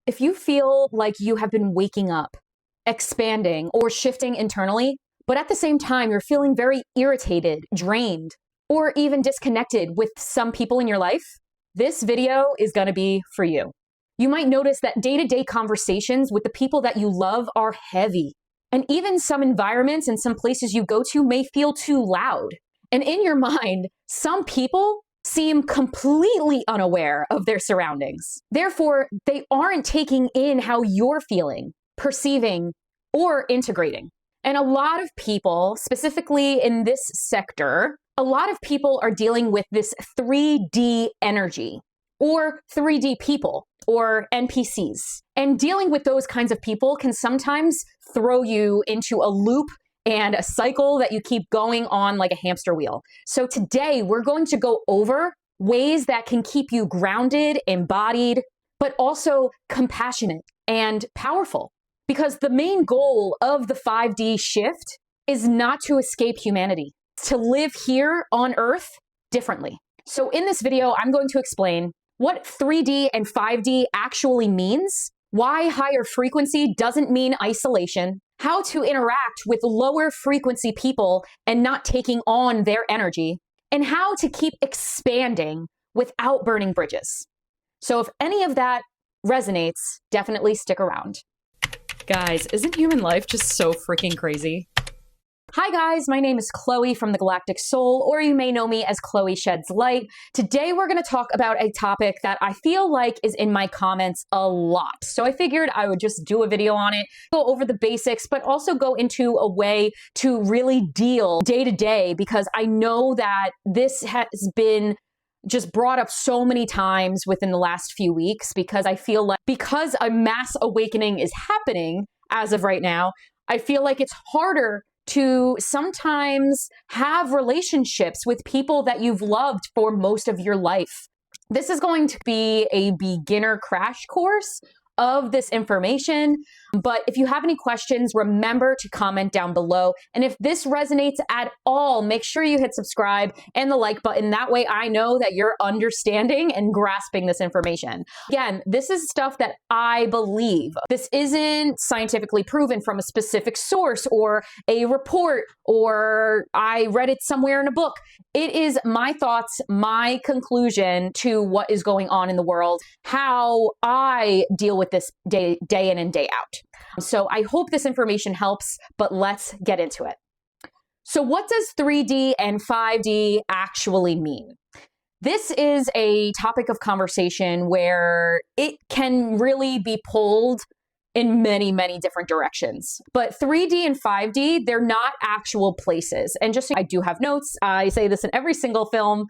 If you feel like you have been waking up, expanding, or shifting internally, but at the same time you're feeling very irritated, drained, or even disconnected with some people in your life, this video is going to be for you. You might notice that day-to-day conversations with the people that you love are heavy. And even some environments and some places you go to may feel too loud. And in your mind, some people seem completely unaware of their surroundings. Therefore, they aren't taking in how you're feeling, perceiving, or integrating. And a lot of people, specifically in this sector, a lot of people are dealing with this 3D energy, or 3D people, or NPCs. And dealing with those kinds of people can sometimes throw you into a loop and a cycle that you keep going on like a hamster wheel. So today we're going to go over ways that can keep you grounded, embodied, but also compassionate and powerful. Because the main goal of the 5D shift is not to escape humanity, to live here on Earth differently. So in this video, I'm going to explain what 3D and 5D actually means, why higher frequency doesn't mean isolation, how to interact with lower frequency people and not taking on their energy, and how to keep expanding without burning bridges. So if any of that resonates, definitely stick around. Guys, isn't human life just so freaking crazy? Hi guys, my name is Chloe from the Galactic Soul, or you may know me as Chloe Sheds Light. Today we're going to talk about a topic that I feel like is in my comments a lot. So I figured I would just do a video on it, go over the basics, but also go into a way to really deal day to day, because I know that this has been just brought up so many times within the last few weeks, because I feel like because a mass awakening is happening as of right now, I feel like it's harder to sometimes have relationships with people that you've loved for most of your life. This is going to be a beginner crash course of this information, but if you have any questions, remember to comment down below. And if this resonates at all, make sure you hit subscribe and the like button. That way I know that you're understanding and grasping this information. Again, this is stuff that I believe. This isn't scientifically proven from a specific source or a report, or I read it somewhere in a book. It is my thoughts, my conclusion to what is going on in the world, how I deal with this day in and day out. So I hope this information helps, but let's get into it. So what does 3D and 5D actually mean? This is a topic of conversation where it can really be pulled in many, many different directions. But 3D and 5D, they're not actual places. And just so I do have notes, I say this in every single film,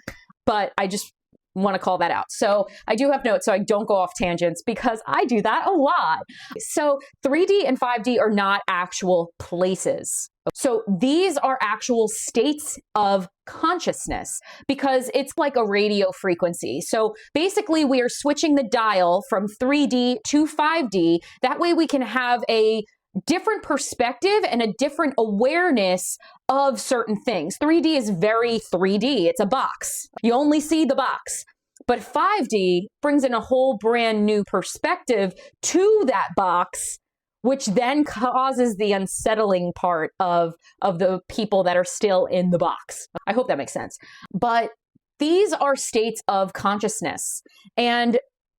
but I just want to call that out. So I do have notes so I don't go off tangents, because I do that a lot. So 3D and 5D are not actual places. So these are actual states of consciousness, because it's like a radio frequency. So basically we are switching the dial from 3D to 5D. That way we can have a different perspective and a different awareness of certain things. 3D is very 3D. It's a box. You only see the box. But 5D brings in a whole brand new perspective to that box, which then causes the unsettling part of the people that are still in the box. I hope that makes sense. But these are states of consciousness. And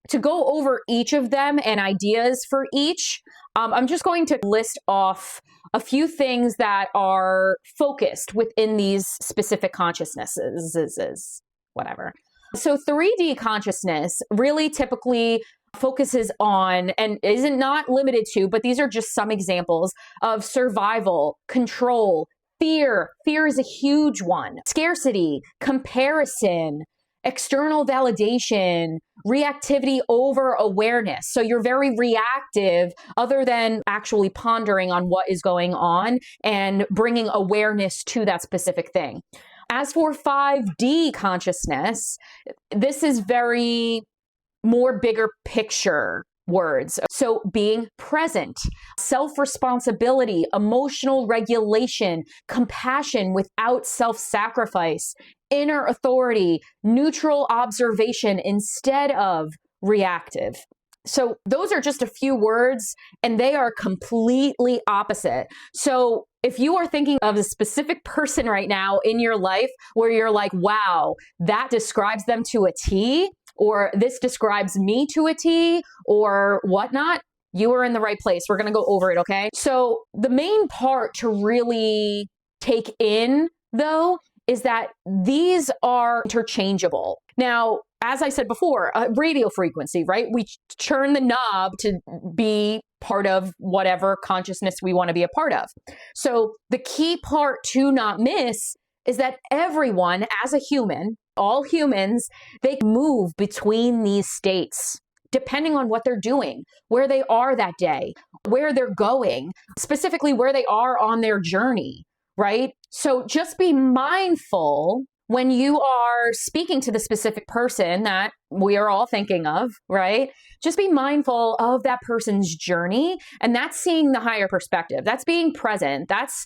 to go over each of them and ideas for each, I'm just going to list off a few things that are focused within these specific consciousnesses, whatever. So 3D consciousness really typically focuses on, and isn't not limited to, but these are just some examples of survival, control, fear. Fear is a huge one. Scarcity, comparison, external validation, reactivity over awareness. So you're very reactive other than actually pondering on what is going on and bringing awareness to that specific thing. As for 5D consciousness, this is very more bigger picture words. So being present, self-responsibility, emotional regulation, compassion without self-sacrifice, inner authority, neutral observation instead of reactive. So those are just a few words, and they are completely opposite. So if you are thinking of a specific person right now in your life where you're like, wow, that describes them to a T, or this describes me to a T, or whatnot, you are in the right place. We're going to go over it, okay? So the main part to really take in, though, is that these are interchangeable. Now, as I said before, radio frequency, right? We turn the knob to be part of whatever consciousness we want to be a part of. So the key part to not miss is that everyone, as a human, all humans, they move between these states depending on what they're doing, where they are that day, where they're going, specifically where they are on their journey, right? So just be mindful when you are speaking to the specific person that we are all thinking of, right? Just be mindful of that person's journey. And that's seeing the higher perspective. That's being present. That's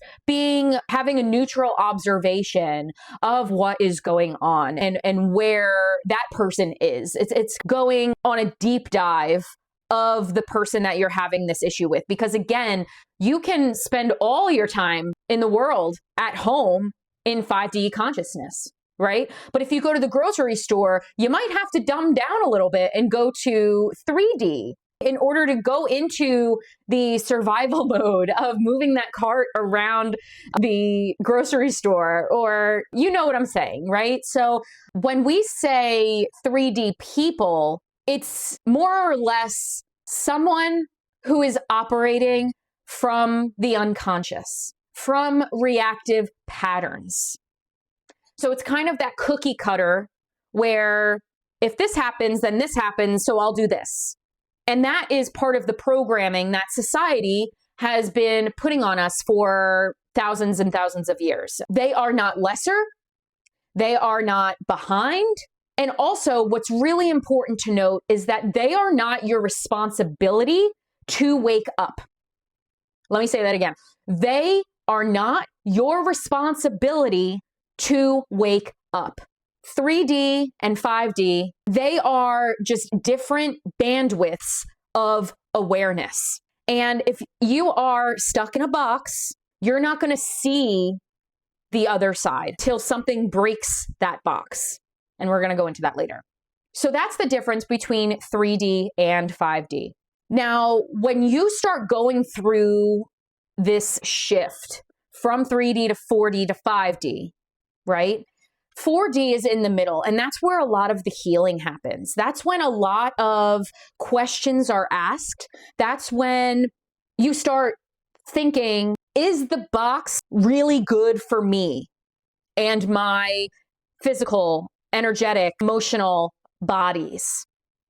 having a neutral observation of what is going on and where that person is. It's going on a deep dive of the person that you're having this issue with. Because again, you can spend all your time in the world at home in 5D consciousness, right? But if you go to the grocery store, you might have to dumb down a little bit and go to 3D in order to go into the survival mode of moving that cart around the grocery store, or you know what I'm saying, right? So when we say 3D people, it's more or less someone who is operating from the unconscious, from reactive patterns. So it's kind of that cookie cutter where if this happens, then this happens, so I'll do this. And that is part of the programming that society has been putting on us for thousands and thousands of years. They are not lesser. They are not behind. And also, what's really important to note is that they are not your responsibility to wake up. Let me say that again. They are not your responsibility to wake up. 3D and 5D, they are just different bandwidths of awareness. And if you are stuck in a box, you're not going to see the other side till something breaks that box. And we're going to go into that later. So that's the difference between 3D and 5D. Now, when you start going through this shift from 3D to 4D to 5D, right? 4D is in the middle, and that's where a lot of the healing happens. That's when a lot of questions are asked. That's when you start thinking, is the box really good for me and my physical, energetic, emotional bodies?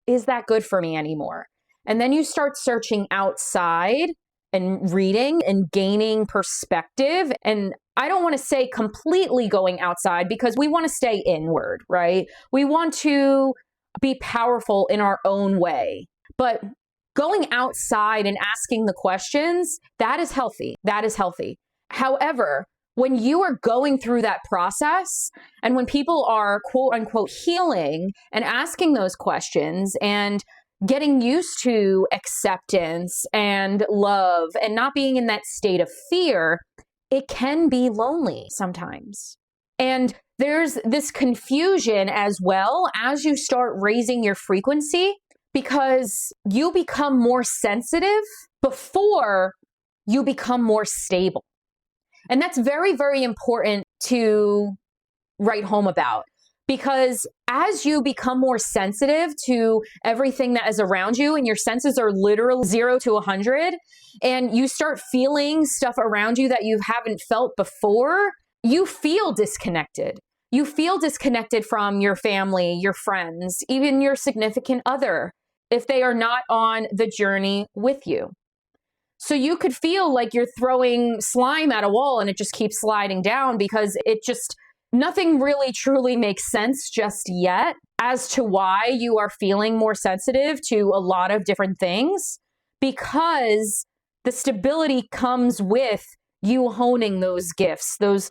Is that good for me anymore? And then you start searching outside and reading and gaining perspective. And I don't want to say completely going outside because we want to stay inward, right? We want to be powerful in our own way. But going outside and asking the questions, that is healthy. That is healthy. However, when you are going through that process and when people are quote unquote healing and asking those questions and getting used to acceptance and love and not being in that state of fear, it can be lonely sometimes. And there's this confusion as well as you start raising your frequency because you become more sensitive before you become more stable. And that's very, very important to write home about. Because as you become more sensitive to everything that is around you and your senses are literally 0 to 100 and you start feeling stuff around you that you haven't felt before, you feel disconnected. You feel disconnected from your family, your friends, even your significant other, if they are not on the journey with you. So you could feel like you're throwing slime at a wall and it just keeps sliding down because nothing really truly makes sense just yet as to why you are feeling more sensitive to a lot of different things, because the stability comes with you honing those gifts, those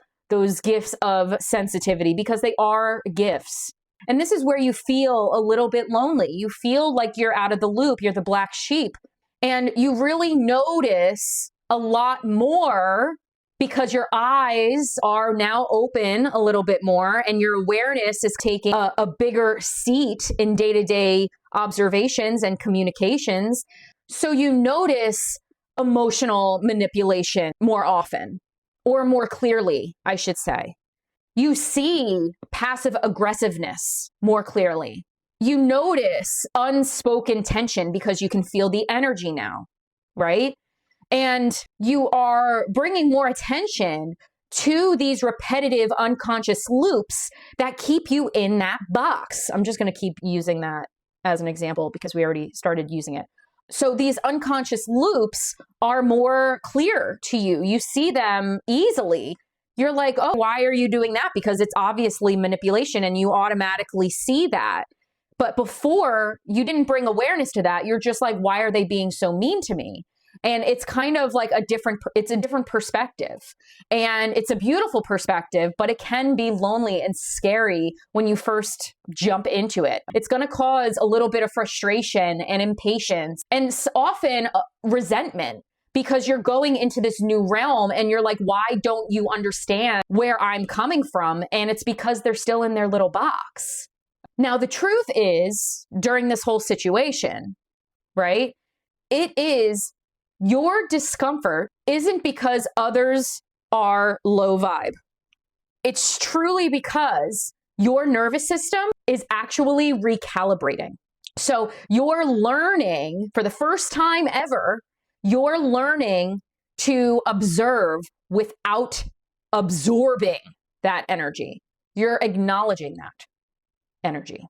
gifts of sensitivity, because they are gifts. And this is where you feel a little bit lonely. You feel like you're out of the loop, you're the black sheep. And you really notice a lot more because your eyes are now open a little bit more and your awareness is taking a bigger seat in day-to-day observations and communications. So you notice emotional manipulation more often, or more clearly, I should say. You see passive aggressiveness more clearly. You notice unspoken tension because you can feel the energy now, right? And you are bringing more attention to these repetitive unconscious loops that keep you in that box. I'm just going to keep using that as an example because we already started using it. So these unconscious loops are more clear to you. You see them easily. You're like, oh, why are you doing that? Because it's obviously manipulation and you automatically see that. But before, you didn't bring awareness to that. You're just like, why are they being so mean to me? And it's kind of like it's a different perspective. And it's a beautiful perspective, but it can be lonely and scary when you first jump into it. It's going to cause a little bit of frustration and impatience and often resentment because you're going into this new realm and you're like, why don't you understand where I'm coming from? And it's because they're still in their little box. Now, the truth is, during this whole situation, right, it is your discomfort isn't because others are low vibe. It's truly because your nervous system is actually recalibrating. So you're learning for the first time ever, you're learning to observe without absorbing that energy. You're acknowledging that energy.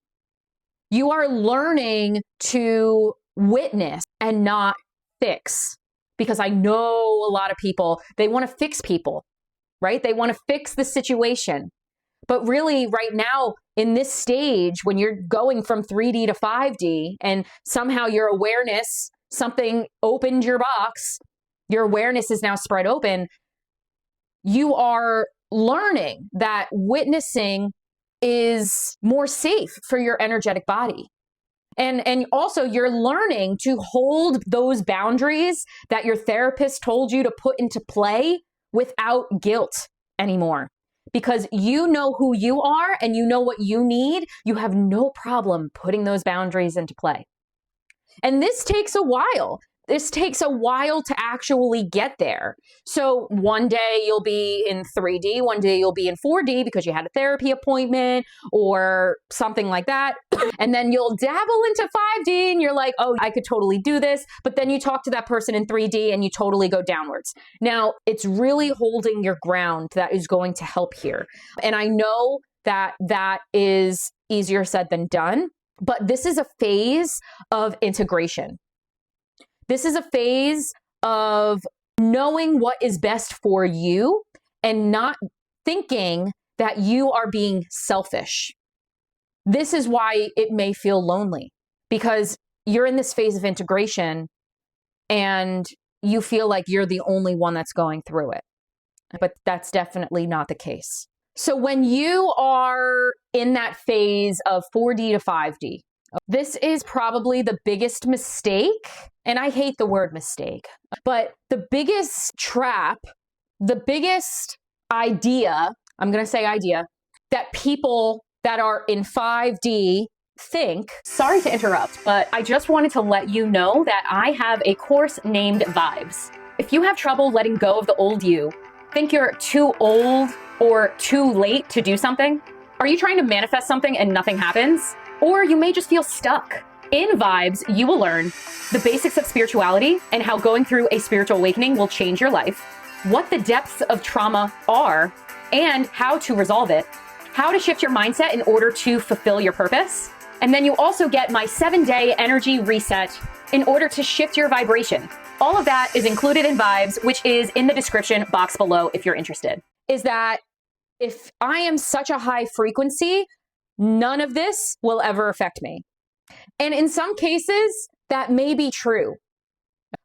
You are learning to witness and not fix. Because I know a lot of people, they want to fix people, right? They want to fix the situation. But really, right now, in this stage, when you're going from 3D to 5D, and somehow your awareness, something opened your box, your awareness is now spread open, you are learning that witnessing is more safe for your energetic body. And also you're learning to hold those boundaries that your therapist told you to put into play without guilt anymore. Because you know who you are and you know what you need. You have no problem putting those boundaries into play. And this takes a while. This takes a while to actually get there. So one day you'll be in 3D, one day you'll be in 4D because you had a therapy appointment or something like that. And then you'll dabble into 5D and you're like, oh, I could totally do this. But then you talk to that person in 3D and you totally go downwards. Now, it's really holding your ground that is going to help here. And I know that that is easier said than done, but this is a phase of integration. This is a phase of knowing what is best for you and not thinking that you are being selfish. This is why it may feel lonely, because you're in this phase of integration and you feel like you're the only one that's going through it. But that's definitely not the case. So when you are in that phase of 4D to 5D, this is probably the biggest mistake, and I hate the word mistake, but the biggest trap, the biggest idea, I'm going to say idea, that people that are in 5D think. Sorry to interrupt, but I just wanted to let you know that I have a course named Vibes. If you have trouble letting go of the old you, think you're too old or too late to do something, are you trying to manifest something and nothing happens? Or you may just feel stuck. In Vibes, you will learn the basics of spirituality and how going through a spiritual awakening will change your life, what the depths of trauma are, and how to resolve it, how to shift your mindset in order to fulfill your purpose. And then you also get my 7-day energy reset in order to shift your vibration. All of that is included in Vibes, which is in the description box below if you're interested. Is that if I am such a high frequency, none of this will ever affect me. And in some cases, that may be true.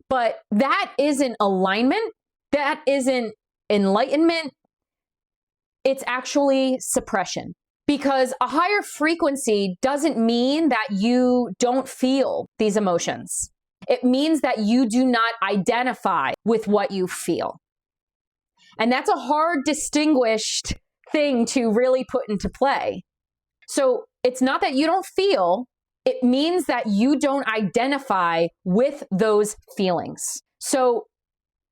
But that isn't alignment. That isn't enlightenment. It's actually suppression. Because a higher frequency doesn't mean that you don't feel these emotions. It means that you do not identify with what you feel. And that's a hard, distinguished thing to really put into play. So it's not that you don't feel, it means that you don't identify with those feelings. So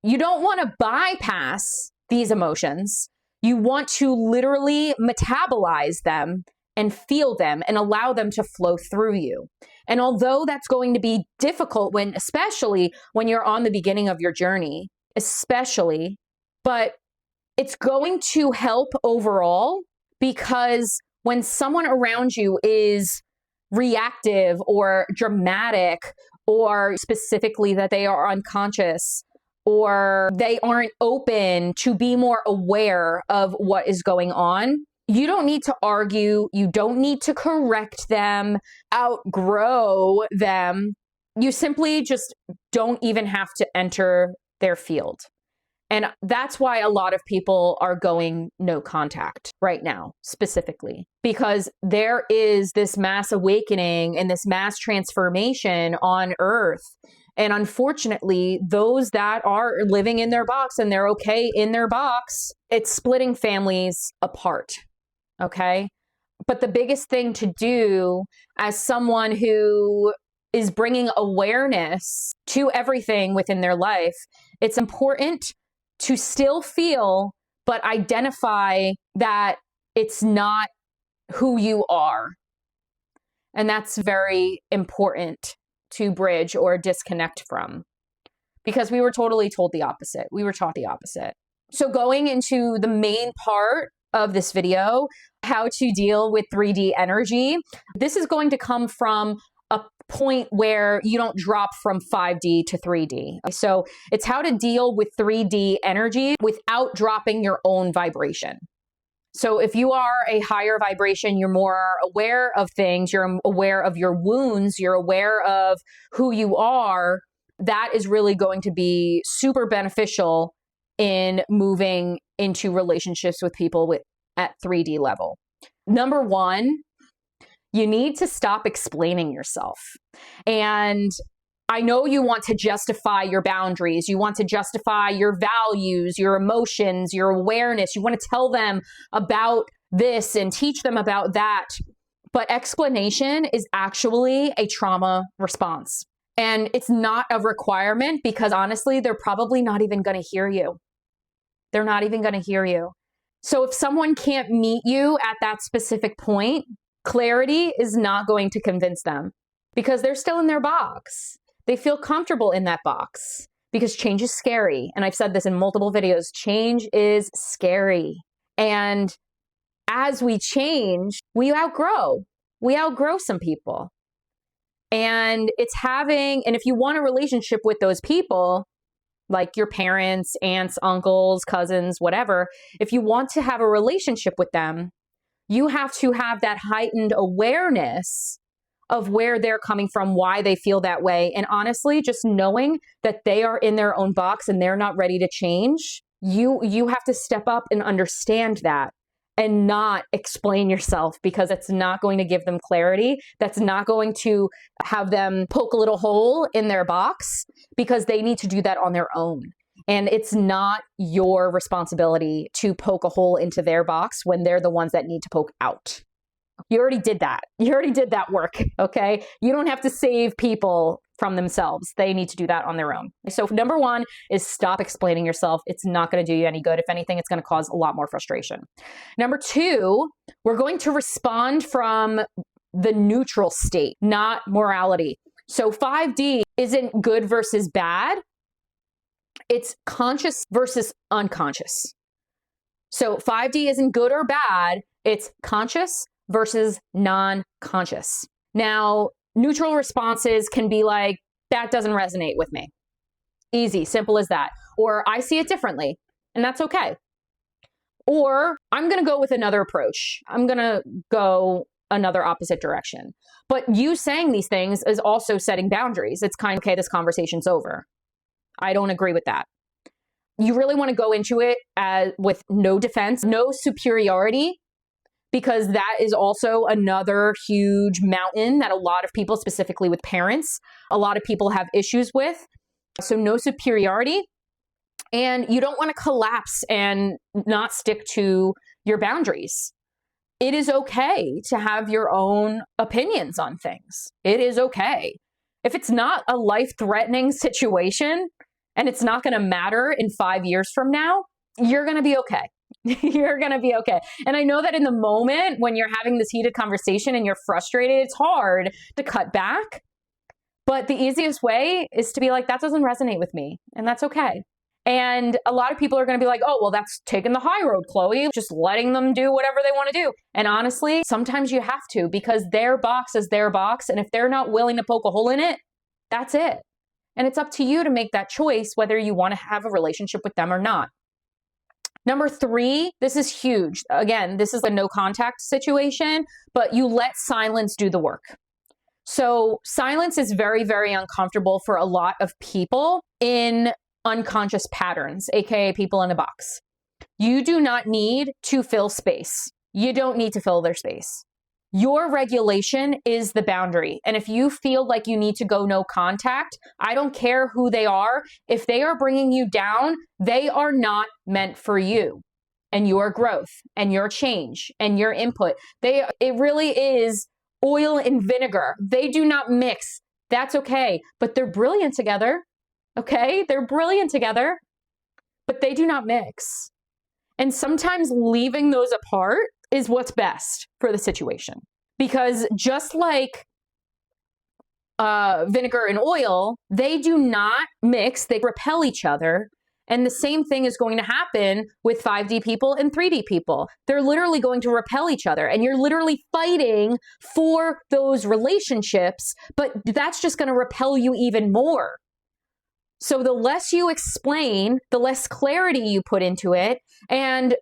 you don't want to bypass these emotions. You want to literally metabolize them and feel them and allow them to flow through you. And although that's going to be difficult especially when you're on the beginning of your journey, but it's going to help overall, because when someone around you is reactive or dramatic, or specifically that they are unconscious, or they aren't open to be more aware of what is going on, you don't need to argue. You don't need to correct them, outgrow them. You simply just don't even have to enter their field. And that's why a lot of people are going no contact right now, specifically, because there is this mass awakening and this mass transformation on Earth. And unfortunately, those that are living in their box and they're okay in their box, it's splitting families apart. Okay. But the biggest thing to do as someone who is bringing awareness to everything within their life, it's important to still feel, but identify that it's not who you are. And that's very important to bridge or disconnect from, because we were totally told the opposite. We were taught the opposite. So going into the main part of this video, how to deal with 3D energy, this is going to come from a point where you don't drop from 5D to 3D. So it's how to deal with 3D energy without dropping your own vibration. So if you are a higher vibration, you're more aware of things, you're aware of your wounds, you're aware of who you are, that is really going to be super beneficial in moving into relationships with people at 3D level. Number one, you need to stop explaining yourself. And I know you want to justify your boundaries. You want to justify your values, your emotions, your awareness. You want to tell them about this and teach them about that. But explanation is actually a trauma response. And it's not a requirement, because honestly, they're probably not even going to hear you. They're not even going to hear you. So if someone can't meet you at that specific point, clarity is not going to convince them, because they're still in their box. They feel comfortable in that box because change is scary. And I've said this in multiple videos, change is scary. And as we change, we outgrow some people. And and if you want a relationship with those people, like your parents, aunts, uncles, cousins, whatever, if you want to have a relationship with them, you have to have that heightened awareness of where they're coming from, why they feel that way. And honestly, just knowing that they are in their own box and they're not ready to change, you have to step up and understand that and not explain yourself, because it's not going to give them clarity. That's not going to have them poke a little hole in their box, because they need to do that on their own. And it's not your responsibility to poke a hole into their box when they're the ones that need to poke out. You already did that. You already did that work, okay? You don't have to save people from themselves. They need to do that on their own. So number one is stop explaining yourself. It's not going to do you any good. If anything, it's going to cause a lot more frustration. Number two, we're going to respond from the neutral state, not morality. So 5D isn't good versus bad. It's conscious versus unconscious. So 5D isn't good or bad. It's conscious versus non-conscious. Now, neutral responses can be like, that doesn't resonate with me. Easy, simple as that. Or I see it differently, and that's okay. Or I'm going to go with another approach. I'm going to go another opposite direction. But you saying these things is also setting boundaries. It's kind of, okay, this conversation's over. I don't agree with that. You really want to go into it with no defense, no superiority, because that is also another huge mountain that a lot of people, specifically with parents, a lot of people have issues with. So no superiority. And you don't want to collapse and not stick to your boundaries. It is okay to have your own opinions on things. It is okay. If it's not a life-threatening situation and it's not going to matter in 5 years from now, you're going to be okay. You're going to be okay. And I know that in the moment when you're having this heated conversation and you're frustrated, it's hard to cut back. But the easiest way is to be like, that doesn't resonate with me. And that's okay. And a lot of people are going to be like, oh, well, that's taking the high road, Chloe, just letting them do whatever they want to do. And honestly, sometimes you have to, because their box is their box. And if they're not willing to poke a hole in it, that's it. And it's up to you to make that choice, whether you want to have a relationship with them or not. Number 3, this is huge. Again, this is a no contact situation, but you let silence do the work. So silence is very, very uncomfortable for a lot of people in unconscious patterns, aka people in a box. You do not need to fill space. You don't need to fill their space. Your regulation is the boundary. And if you feel like you need to go no contact, I don't care who they are. If they are bringing you down, they are not meant for you and your growth and your change and your input. It really is oil and vinegar. They do not mix. That's okay. But they're brilliant together. Okay? They're brilliant together, but they do not mix. And sometimes leaving those apart is what's best for the situation. Because just like vinegar and oil, they do not mix, they repel each other. And the same thing is going to happen with 5D people and 3D people. They're literally going to repel each other, and you're literally fighting for those relationships, but that's just going to repel you even more. So the less you explain, the less clarity you put into it, and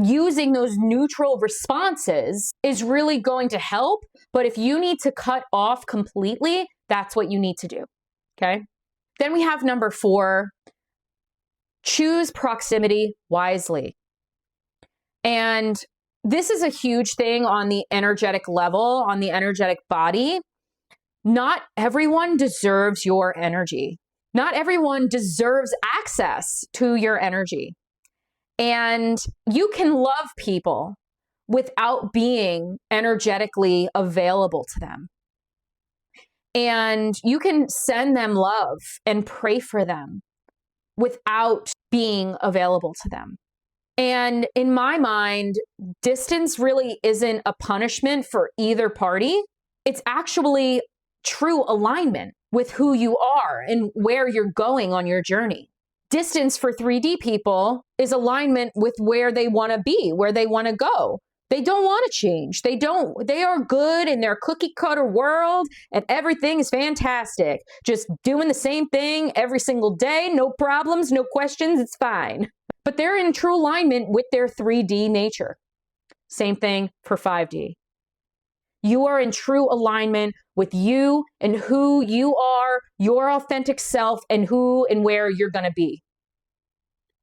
using those neutral responses is really going to help. But if you need to cut off completely, that's what you need to do. Okay. Then we have number 4, choose proximity wisely. And this is a huge thing on the energetic level, on the energetic body. Not everyone deserves your energy. Not everyone deserves access to your energy. And you can love people without being energetically available to them. And you can send them love and pray for them without being available to them. And in my mind, distance really isn't a punishment for either party. It's actually true alignment with who you are and where you're going on your journey. Distance for 3D people is alignment with where they want to be, where they want to go. They don't want to change. They are good in their cookie cutter world and everything is fantastic. Just doing the same thing every single day, no problems, no questions, it's fine. But they're in true alignment with their 3D nature. Same thing for 5D. You are in true alignment with you and who you are, your authentic self, and who and where you're going to be.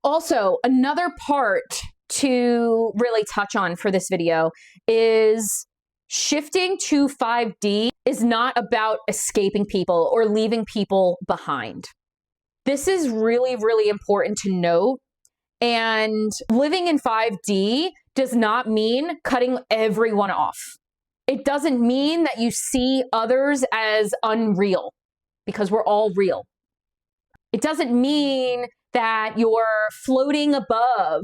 Also, another part to really touch on for this video is shifting to 5D is not about escaping people or leaving people behind. This is really, really important to note. And living in 5D does not mean cutting everyone off. It doesn't mean that you see others as unreal, because we're all real. It doesn't mean that you're floating above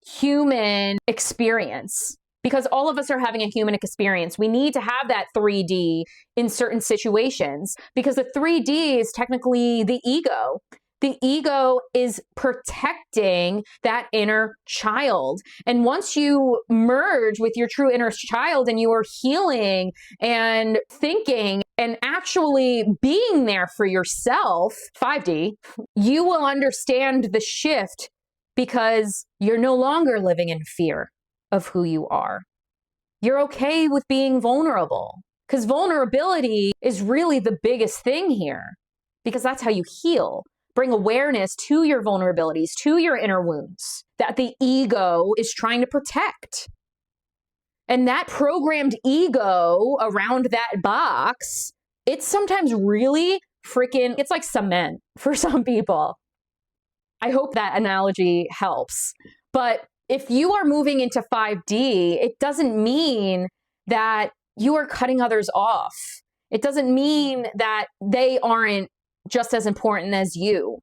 human experience, because all of us are having a human experience. We need to have that 3D in certain situations, because the 3D is technically the ego. The ego is protecting that inner child. And once you merge with your true inner child and you are healing and thinking and actually being there for yourself, 5D, you will understand the shift, because you're no longer living in fear of who you are. You're okay with being vulnerable, because vulnerability is really the biggest thing here, because that's how you heal. Bring awareness to your vulnerabilities, to your inner wounds that the ego is trying to protect. And that programmed ego around that box, it's sometimes really freaking, it's like cement for some people. I hope that analogy helps. But if you are moving into 5D, it doesn't mean that you are cutting others off. It doesn't mean that they aren't just as important as you.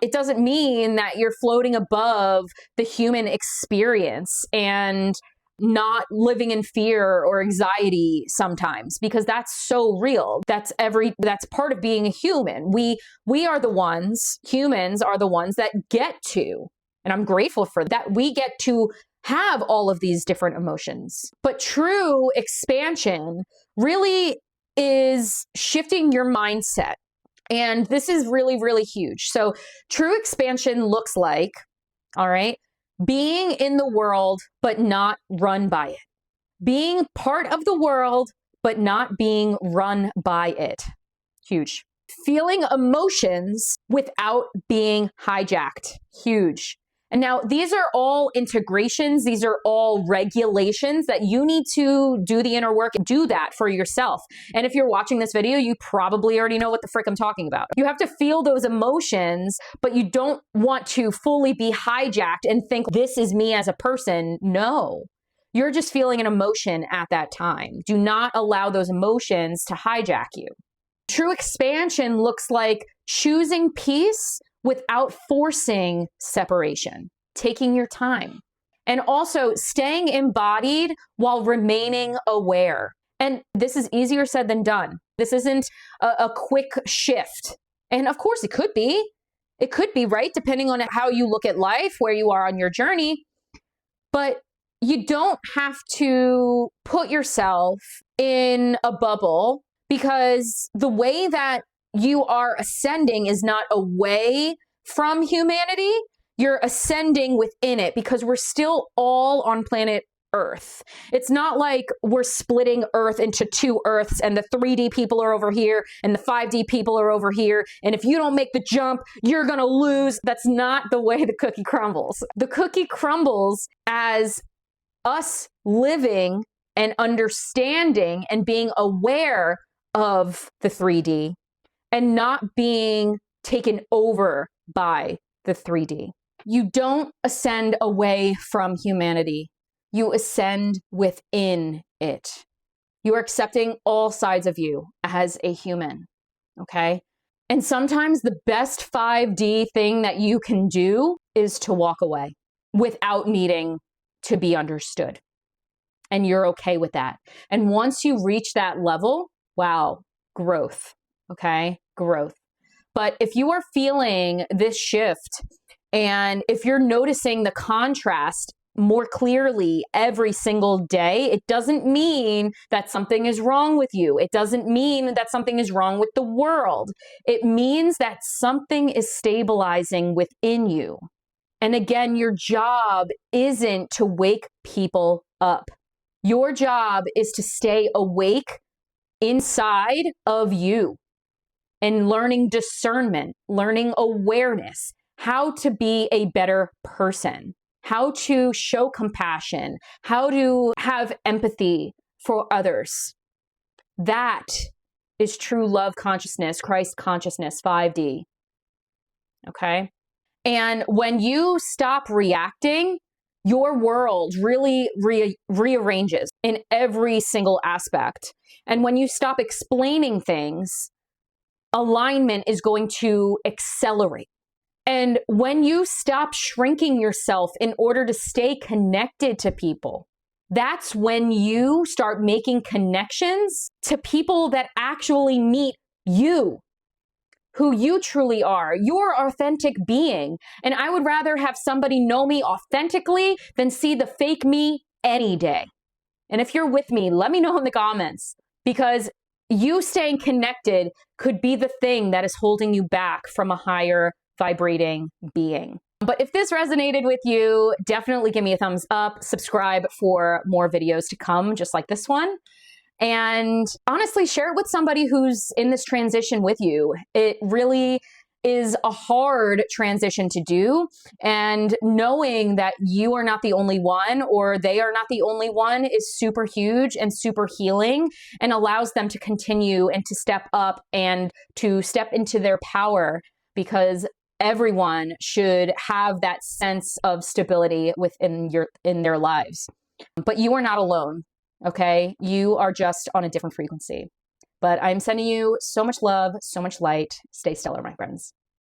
It doesn't mean that you're floating above the human experience and not living in fear or anxiety sometimes, because that's so real. That's part of being a human. We are the ones, humans are the ones that get to, and I'm grateful for that, we get to have all of these different emotions. But true expansion really is shifting your mindset. And this is really, really huge. So true expansion looks like, all right, being in the world, but not run by it. Being part of the world, but not being run by it. Huge. Feeling emotions without being hijacked. Huge. And now these are all integrations. These are all regulations that you need to do the inner work and do that for yourself. And if you're watching this video, you probably already know what the frick I'm talking about. You have to feel those emotions, but you don't want to fully be hijacked and think this is me as a person. No, you're just feeling an emotion at that time. Do not allow those emotions to hijack you. True expansion looks like choosing peace without forcing separation, taking your time, and also staying embodied while remaining aware. And this is easier said than done. This isn't a quick shift. And of course it could be. It could be, right? Depending on how you look at life, where you are on your journey. But you don't have to put yourself in a bubble, because the way that you are ascending is not away from humanity. You're ascending within it, because we're still all on planet Earth. It's not like we're splitting Earth into two Earths and the 3D people are over here and the 5D people are over here. And if you don't make the jump, you're going to lose. That's not the way the cookie crumbles. The cookie crumbles as us living and understanding and being aware of the 3D and not being taken over by the 3D. You don't ascend away from humanity. You ascend within it. You are accepting all sides of you as a human, okay? And sometimes the best 5D thing that you can do is to walk away without needing to be understood. And you're okay with that. And once you reach that level, wow, growth, okay? Growth. But if you are feeling this shift, and if you're noticing the contrast more clearly every single day, it doesn't mean that something is wrong with you. It doesn't mean that something is wrong with the world. It means that something is stabilizing within you. And again, your job isn't to wake people up. Your job is to stay awake inside of you and learning discernment, learning awareness, how to be a better person, how to show compassion, how to have empathy for others. That is true love consciousness, Christ consciousness, 5D. Okay? And when you stop reacting, your world really rearranges in every single aspect. And when you stop explaining things, alignment is going to accelerate. And when you stop shrinking yourself in order to stay connected to people, that's when you start making connections to people that actually meet you, who you truly are, your authentic being. And I would rather have somebody know me authentically than see the fake me any day. And if you're with me, let me know in the comments, because you staying connected could be the thing that is holding you back from a higher vibrating being. But if this resonated with you, definitely give me a thumbs up, subscribe for more videos to come, just like this one. And honestly, share it with somebody who's in this transition with you. It really is a hard transition to do. And knowing that you are not the only one, or they are not the only one, is super huge and super healing, and allows them to continue and to step up and to step into their power, because everyone should have that sense of stability within their lives. But you are not alone, okay? You are just on a different frequency. But I'm sending you so much love, so much light. Stay stellar, my friends.